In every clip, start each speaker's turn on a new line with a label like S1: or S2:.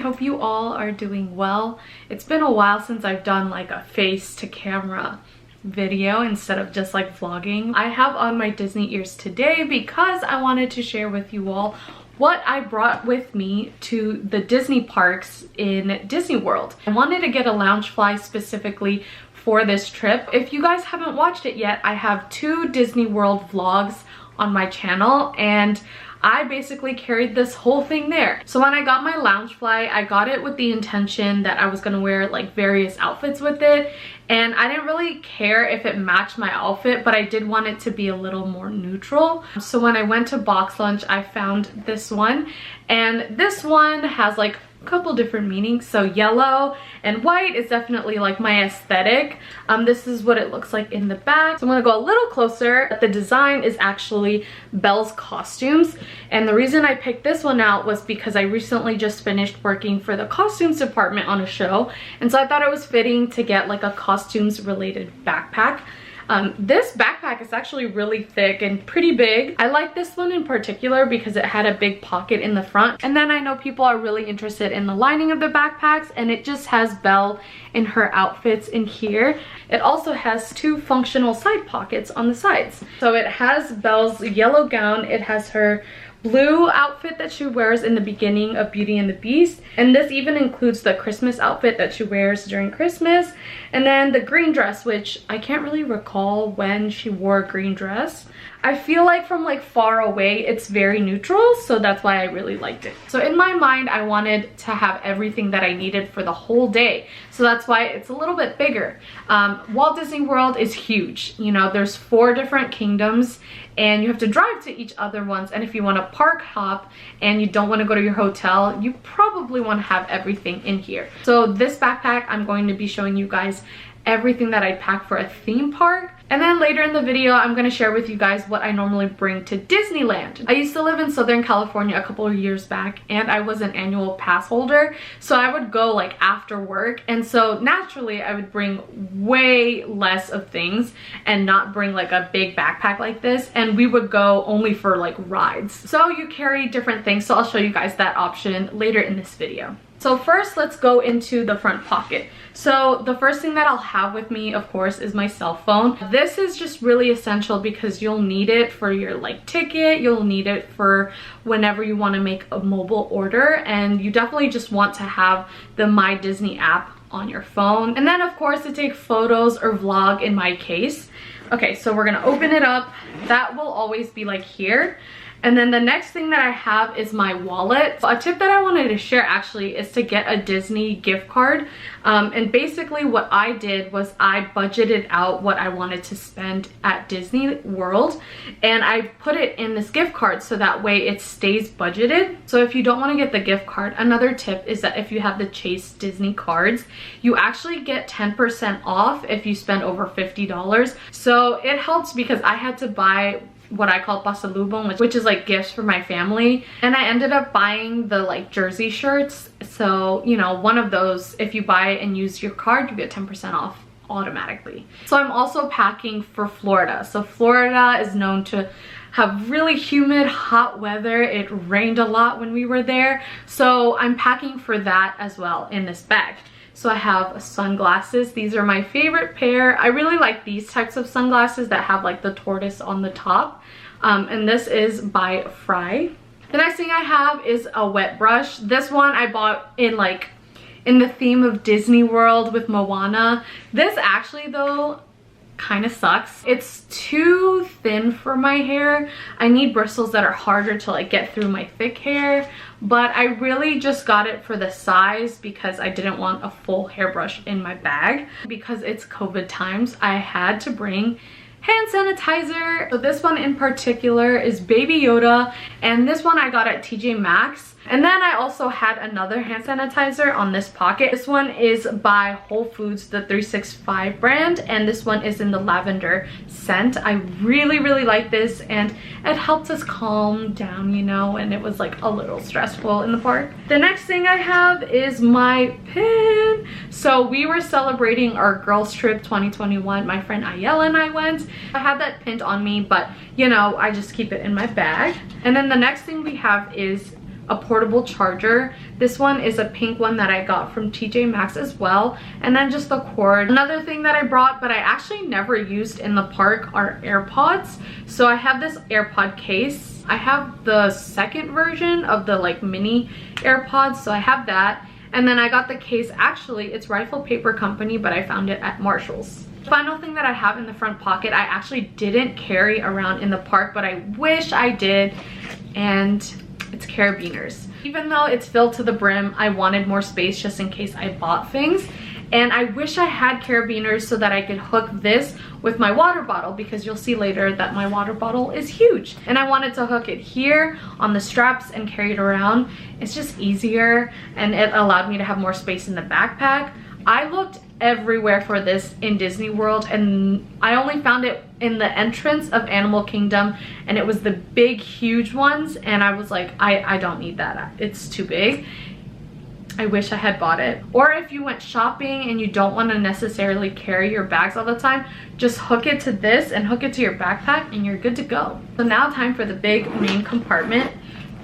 S1: hope you all are doing well. It's been a while since I've done like a face to camera video instead of just like vlogging. I have on my Disney ears today because I wanted to share with you all what I brought with me to the Disney parks in Disney World. I wanted to get a Loungefly specifically for this trip. If you guys haven't watched it yet, I have 2 Disney World vlogs on my channel and I basically carried this whole thing there. So when I got my Loungefly, I got it with the intention that I was gonna wear like various outfits with it, and I didn't really care if it matched my outfit, but I did want it to be a little more neutral. So when I went to Box Lunch, I found this one, and this one has like a couple different meanings. So yellow and white is definitely like my aesthetic. This is what it looks like in the back. So I'm gonna go a little closer. The design is actually Belle's costumes, and the reason I picked this one out was because I recently just finished working for the costumes department on a show, and so I thought it was fitting to get like a costumes related backpack. This backpack is actually really thick and pretty big. I like this one in particular because it had a big pocket in the front. And then I know people are really interested in the lining of the backpacks, and it just has Belle in her outfits in here. It also has 2 functional side pockets on the sides. So it has Belle's yellow gown, it has her blue outfit that she wears in the beginning of Beauty and the Beast, and this even includes the Christmas outfit that she wears during Christmas, and then the green dress, which I can't really recall when she wore a green dress. I feel like from like far away it's very neutral, so that's why I really liked it. So in my mind, I wanted to have everything that I needed for the whole day, so that's why it's a little bit bigger. Walt Disney World is huge. You know, there's 4 different kingdoms and you have to drive to each other ones, and if you want to park hop and you don't want to go to your hotel, you probably want to have everything in here. So this backpack, I'm going to be showing you guys everything that I pack for a theme park. And then later in the video, I'm going to share with you guys what I normally bring to Disneyland. I used to live in Southern California a couple of years back, and I was an annual pass holder, so I would go like after work, and so naturally I would bring way less of things and not bring like a big backpack like this, and we would go only for like rides. So you carry different things, so I'll show you guys that option later in this video. So first, let's go into the front pocket. So the first thing that I'll have with me, of course, is my cell phone. This is just really essential because you'll need it for your like ticket, you'll need it for whenever you want to make a mobile order, and you definitely just want to have the My Disney app on your phone. And then of course to take photos or vlog in my case. Okay, so we're gonna open it up. That will always be like here. And then the next thing that I have is my wallet. A tip that I wanted to share actually is to get a Disney gift card. And basically what I did was I budgeted out what I wanted to spend at Disney World, and I put it in this gift card so that way it stays budgeted. So if you don't want to get the gift card, another tip is that if you have the Chase Disney cards, you actually get 10% off if you spend over $50. So it helps because I had to buy what I call pasalubong, which is like gifts for my family, and I ended up buying the like jersey shirts. So you know, one of those, if you buy it and use your card, you get 10% off automatically. So I'm also packing for Florida. So Florida is known to have really humid, hot weather. It rained a lot when we were there, so I'm packing for that as well in this bag. So I have sunglasses. These are my favorite pair. I really like these types of sunglasses that have like the tortoise on the top. And this is by Fry. The next thing I have is a wet brush. This one I bought in the theme of Disney World with Moana. This actually though kind of sucks. It's too thin for my hair. I need bristles that are harder to like get through my thick hair, but I really just got it for the size because I didn't want a full hairbrush in my bag. Because it's COVID times, I had to bring hand sanitizer. So this one in particular is Baby Yoda, and this one I got at TJ Maxx. And then I also had another hand sanitizer on this pocket. This one is by Whole Foods, the 365 brand, and this one is in the lavender scent. I really like this, and it helped us calm down, you know, and it was like a little stressful in the park. The next thing I have is my pin. So we were celebrating our girls trip 2021. My friend Ayala and I went. I had that pinned on me, but you know, I just keep it in my bag. And then the next thing we have is a portable charger. This one is a pink one that I got from TJ Maxx as well. And then just the cord. Another thing that I brought but I actually never used in the park are AirPods. So I have this AirPod case. I have the second version of the like mini AirPods, so I have that. And then I got the case, actually it's Rightful Paper Company, but I found it at Marshall's. Final thing that I have in the front pocket, I actually didn't carry around in the park, but I wish I did, and it's carabiners. Even though it's filled to the brim, I wanted more space just in case I bought things. And I wish I had carabiners so that I could hook this with my water bottle, because you'll see later that my water bottle is huge. And I wanted to hook it here on the straps and carry it around. It's just easier, and it allowed me to have more space in the backpack. I looked everywhere for this in Disney World, and I only found it in the entrance of Animal Kingdom, and it was the big huge ones, and I was like, I don't need that, it's too big. I wish I had bought it. Or if you went shopping and you don't want to necessarily carry your bags all the time, just hook it to this and hook it to your backpack and you're good to go. So now time for the big main compartment.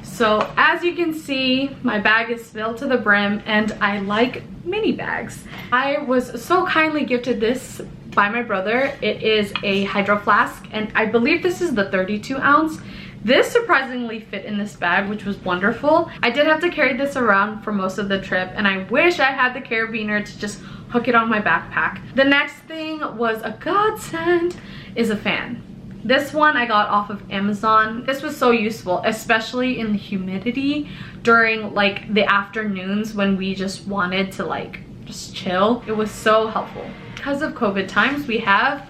S1: So as you can see, my bag is filled to the brim, and I like mini bags. I was so kindly gifted this by my brother. It is a hydro flask, and I believe this is the 32 ounce. This surprisingly fit in this bag, which was wonderful. I did have to carry this around for most of the trip, and I wish I had the carabiner to just hook it on my backpack. The next thing was a godsend, is a fan. This one I got off of Amazon. This was so useful, especially in the humidity during like the afternoons when we just wanted to like just chill. It was so helpful. Because of COVID times, we have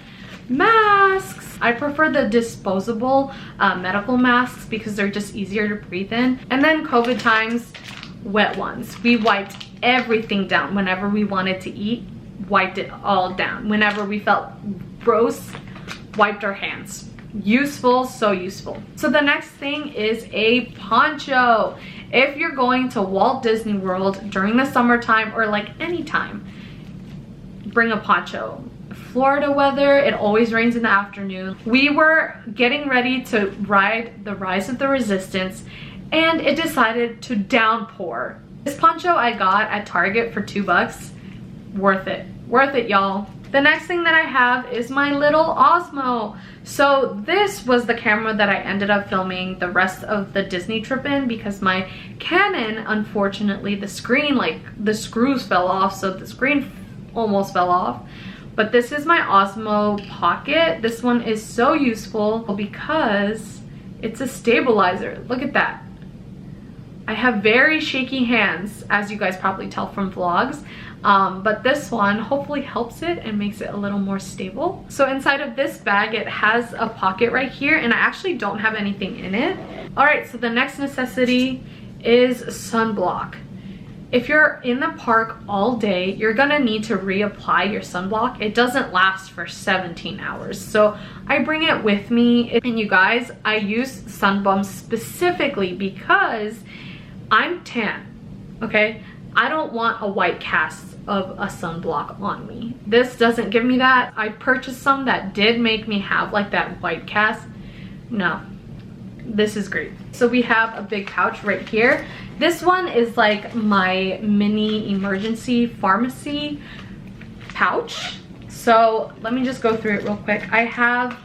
S1: masks. I prefer the disposable medical masks because they're just easier to breathe in. And then COVID times, wet ones. We wiped everything down whenever we wanted to eat, wiped it all down. Whenever we felt gross, wiped our hands. Useful, so useful. So the next thing is a poncho. If you're going to Walt Disney World during the summertime or like anytime, bring a poncho. Florida weather, it always rains in the afternoon. We were getting ready to ride the Rise of the Resistance, and it decided to downpour. This poncho I got at Target for $2. Worth it, y'all. The next thing that I have is my little Osmo. So this was the camera that I ended up filming the rest of the Disney trip in, because my Canon, unfortunately, the screen, like the screws fell off, so the screen almost fell off. But this is my Osmo Pocket. This one is so useful because it's a stabilizer. Look at that. I have very shaky hands, as you guys probably tell from vlogs. But this one hopefully helps it and makes it a little more stable. So inside of this bag, it has a pocket right here, and I actually don't have anything in it. All right, so the next necessity is sunblock. If you're in the park all day, you're gonna need to reapply your sunblock. It doesn't last for 17 hours. So I bring it with me. And you guys, I use Sunbum specifically because I'm tan, okay? I don't want a white cast of a sunblock on me. This doesn't give me that. I purchased some that did make me have like that white cast. No, this is great. So we have a big pouch right here. This one is like my mini emergency pharmacy pouch. So let me just go through it real quick. I have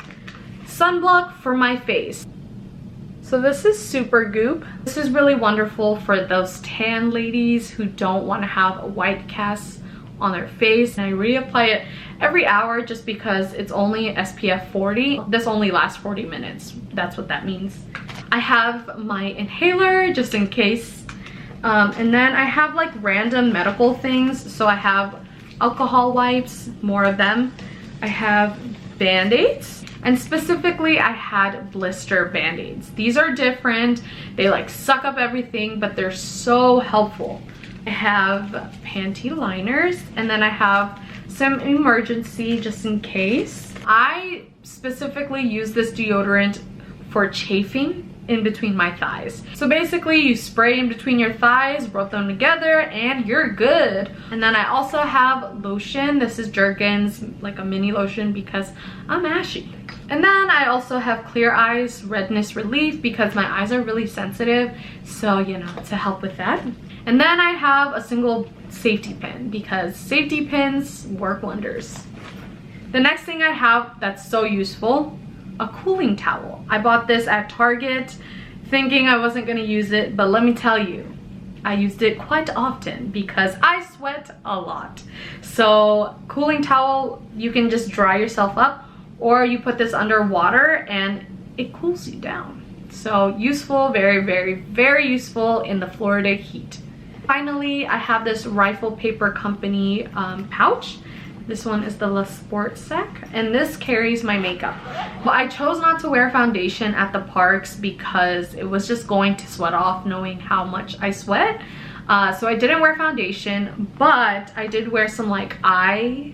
S1: sunblock for my face. So this is Super Goop. This is really wonderful for those tan ladies who don't want to have a white cast on their face. And I reapply it every hour just because it's only SPF 40. This only lasts 40 minutes. That's what that means. I have my inhaler just in case. And then I have like random medical things. So I have alcohol wipes, more of them. I have Band-Aids. And specifically, I had blister Band-Aids. These are different. They like suck up everything, but they're so helpful. I have panty liners, and then I have some emergency just in case. I specifically use this deodorant for chafing in between my thighs. So basically you spray in between your thighs, rub them together, and you're good. And then I also have lotion. This is Jergens, like a mini lotion because I'm ashy. And then I also have Clear Eyes Redness Relief because my eyes are really sensitive, so you know, to help with that. And then I have a single safety pin because safety pins work wonders. The next thing I have that's so useful, a cooling towel. I bought this at Target thinking I wasn't gonna use it, but let me tell you, I used it quite often because I sweat a lot. So cooling towel, you can just dry yourself up, or you put this under water and it cools you down. So useful, very, very, very useful in the Florida heat. Finally, I have this Rightful Paper Company pouch. This one is the Le Sport Sec, and this carries my makeup. But I chose not to wear foundation at the parks because it was just going to sweat off knowing how much I sweat. So I didn't wear foundation, but I did wear some like eye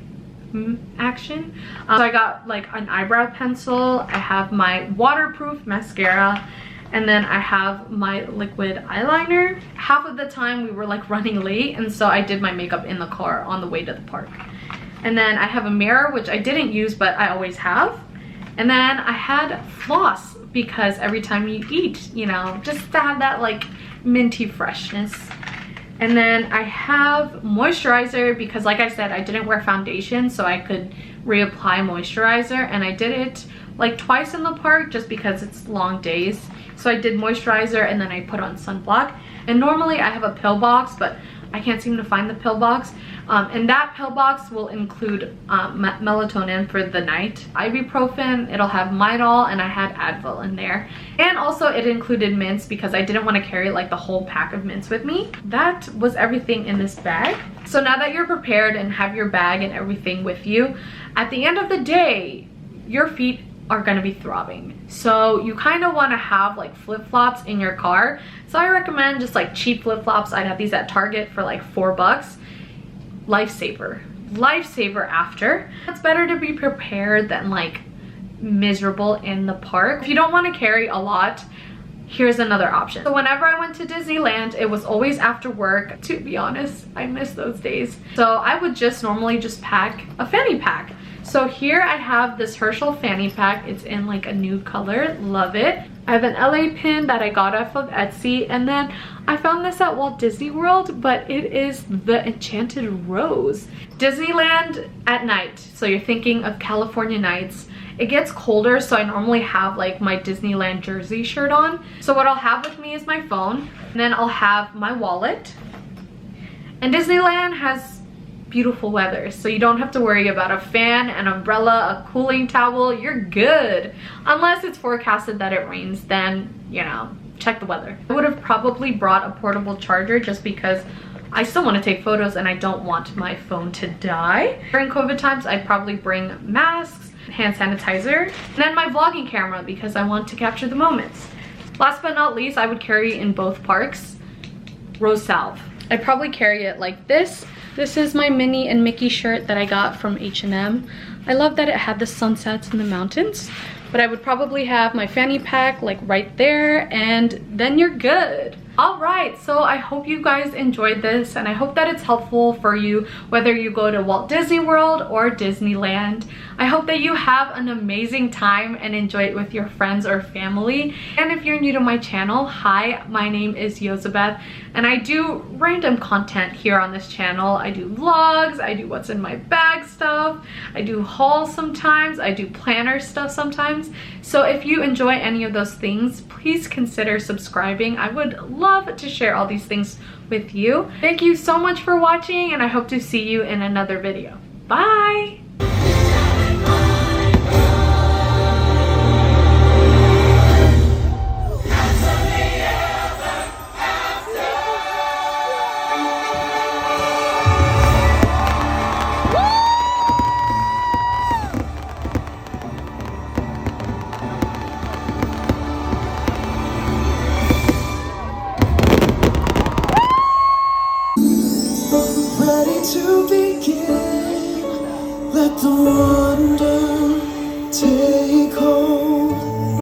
S1: action. So I got like an eyebrow pencil, I have my waterproof mascara, and then I have my liquid eyeliner. Half of the time we were like running late, and so I did my makeup in the car on the way to the park. And then I have a mirror, which I didn't use, but I always have. And then I had floss because every time you eat, you know, just to have that like minty freshness. And then I have moisturizer because like I said, I didn't wear foundation, so I could reapply moisturizer, and I did it like twice in the park just because it's long days. So I did moisturizer and then I put on sunblock. And normally I have a pill box, but I can't seem to find the pill box. And that pill box will include melatonin for the night, ibuprofen, it'll have Midol, and I had Advil in there. And also it included mints because I didn't want to carry like the whole pack of mints with me. That was everything in this bag. So now that you're prepared and have your bag and everything with you, at the end of the day, your feet are gonna be throbbing. So you kind of want to have like flip-flops in your car. So I recommend just like cheap flip-flops. I got these at Target for like $4. Lifesaver after. It's better to be prepared than like miserable in the park. If you don't want to carry a lot, here's another option. So whenever I went to Disneyland, it was always after work. To be honest, I miss those days. So I would just normally just pack a fanny pack. So here I have this Herschel fanny pack. It's in like a nude color, love it. I have an LA pin that I got off of Etsy, and then I found this at Walt Disney World, but it is the Enchanted Rose. Disneyland at night, so you're thinking of California nights. It gets colder, so I normally have like my Disneyland jersey shirt on. So what I'll have with me is my phone, and then I'll have my wallet. And Disneyland has beautiful weather, so you don't have to worry about a fan, an umbrella, a cooling towel. You're good. Unless it's forecasted that it rains, then, you know, check the weather. I would have probably brought a portable charger just because I still want to take photos and I don't want my phone to die. During COVID times, I'd probably bring masks, hand sanitizer, and then my vlogging camera because I want to capture the moments. Last but not least, I would carry in both parks rose salve. I'd probably carry it like this. This is my Minnie and Mickey shirt that I got from H&M. I love that it had the sunsets in the mountains, but I would probably have my fanny pack like right there, and then you're good. All right, so I hope you guys enjoyed this, and I hope that it's helpful for you whether you go to Walt Disney World or Disneyland. I hope that you have an amazing time and enjoy it with your friends or family. And if you're new to my channel, hi, my name is Yozabeth, and I do random content here on this channel. I do vlogs, I do what's in my bag stuff, I do hauls sometimes, I do planner stuff sometimes. So if you enjoy any of those things, please consider subscribing. I would love to share all these things with you. Thank you so much for watching, and I hope to see you in another video. Bye!